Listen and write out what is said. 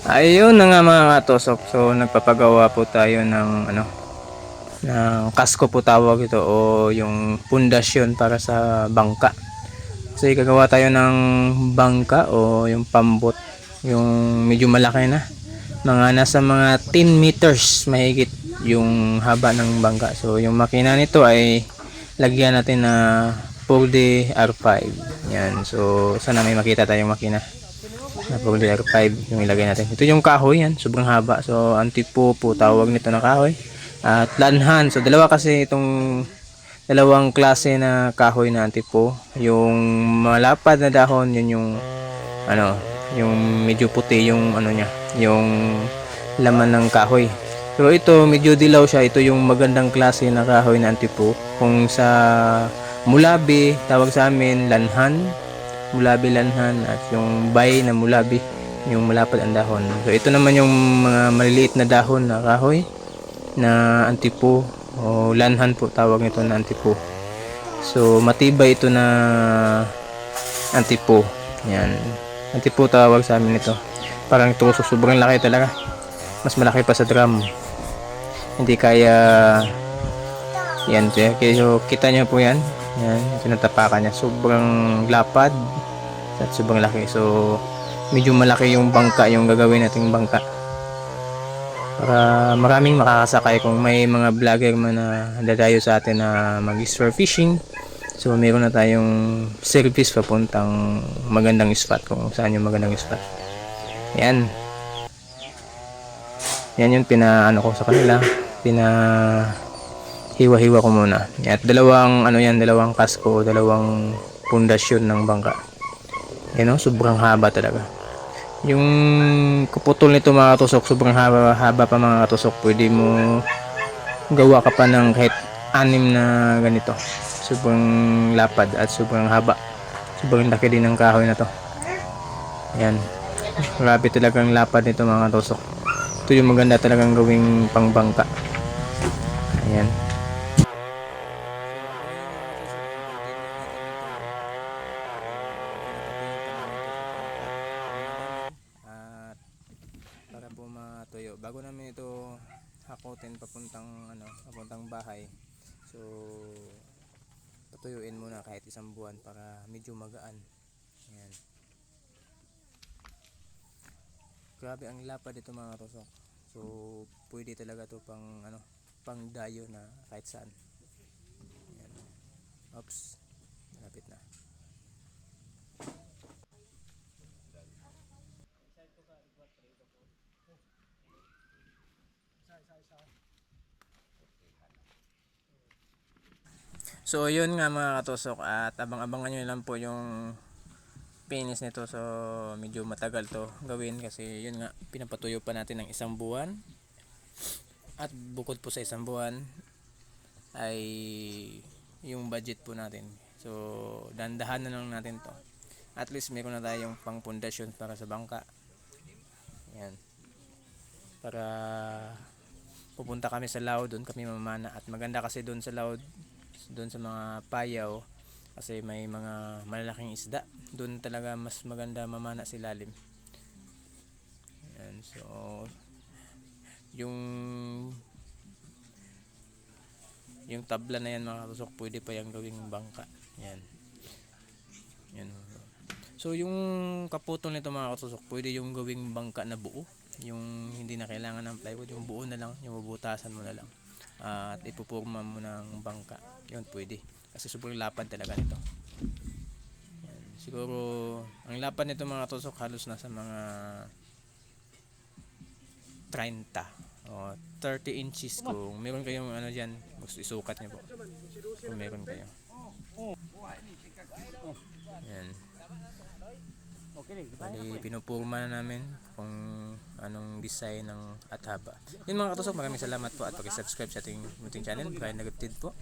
Ayun na nga mga katusok. So nagpapagawa po tayo ng kasko po tawag ito o yung pundasyon para sa bangka. So gagawa tayo ng bangka o yung pambot, yung medyo malaki na. Nasa mga 10 meters mahigit yung haba ng bangka. So yung makina nito ay lagyan natin na 4D R5. Yan. So sana may makita tayong makina na 4D R5 yung ilagay natin. Ito yung kahoy yan, sobrang haba. So antipo po tawag nito na kahoy. At lanhan. So dalawa kasi itong dalawang klase na kahoy na antipo. Yung malapad na dahon, yun yung ano, yung medyo puti yung ano niya, yung laman ng kahoy. Pero ito medyo dilaw siya. Ito yung magandang klase na kahoy na antipo. Kung sa Mulabi, tawag sa amin lanhan, Mulabi lanhan, at yung bay na Mulabi, yung malapad ang dahon. So ito naman yung mga maliliit na dahon na kahoy na antipo o lanhan po tawag nito na antipo. So matibay ito na antipo. Yan. Antipo tawag sa amin ito. Parang ito sobrang laki talaga. Mas malaki pa sa drum. Hindi kaya yan. So kita nyo po yan. Yan. Tinatapakan niya. Sobrang lapad at sobrang laki. So medyo malaki yung bangka, yung gagawin nating bangka. Para maraming makakasakay kung may mga vlogger man na dadayo sa atin na mag-sport fishing. So meron na tayong service papuntang magandang spot, kung saan yung magandang spot. Yan. Yan yung pinaano ko sa kanila. Hiwa-hiwa ko muna. At dalawang dalawang kasko, dalawang pundasyon ng bangka. Yan o, sobrang haba talaga. Yung kuputol nito mga katusok, sobrang haba pa mga katusok. Pwede mo gawa ka pa ng kahit 6 na ganito. Sobrang lapad at sobrang haba. Sobrang laki din ng kahoy na to. Yan. Grabe talagang lapad nito mga katusok. Ito yung maganda talagang gawing pangbangka. Ayan. Para po matuyo, bago namin ito hakotin papuntang bahay. So patuyuin muna kahit 1 buwan para medyo magaan. Ayan. Grabe ang lapad ito mga katusok. So pwede talaga to pang dayo na kahit saan. Ayan. Oops, malapit na. So yun nga mga katusok, at abang-abangan nyo lang po yung finish nito. So medyo matagal to gawin kasi yun nga, pinapatuyo pa natin ng 1 buwan. At bukod po sa 1 buwan ay yung budget po natin. So dandahan na lang natin to. At least meron na tayong pang pundasyon para sa bangka. Yan. Para pupunta kami sa Laod, doon kami mamana. At maganda kasi doon sa Laod, doon sa mga payaw, kasi may mga malalaking isda. Doon talaga mas maganda mamana si lalim. Yan. So yung tabla na yan mga katusok, pwede pa yung gawing bangka. Yan. Yan. So yung kaputol nito mga katusok, pwede yung gawing bangka na buo. Yung hindi na kailangan ng plywood, yung buo na lang, yung bubutasan mo na lang. At ipupurma mo ng bangka. Yun pwede. Kasi sobrang lapad talaga nito. Yan. Siguro ang lapad nito mga katusok halos nasa mga 30 o 30 inches kung meron kayong dyan, isukat nyo po kung meron kayo. Yan. Bali, pinupurma na namin kung anong design ng at haba. Yun mga katusok, maraming salamat po at pag-subscribe sa ating munting channel, Brian Nagaptid po.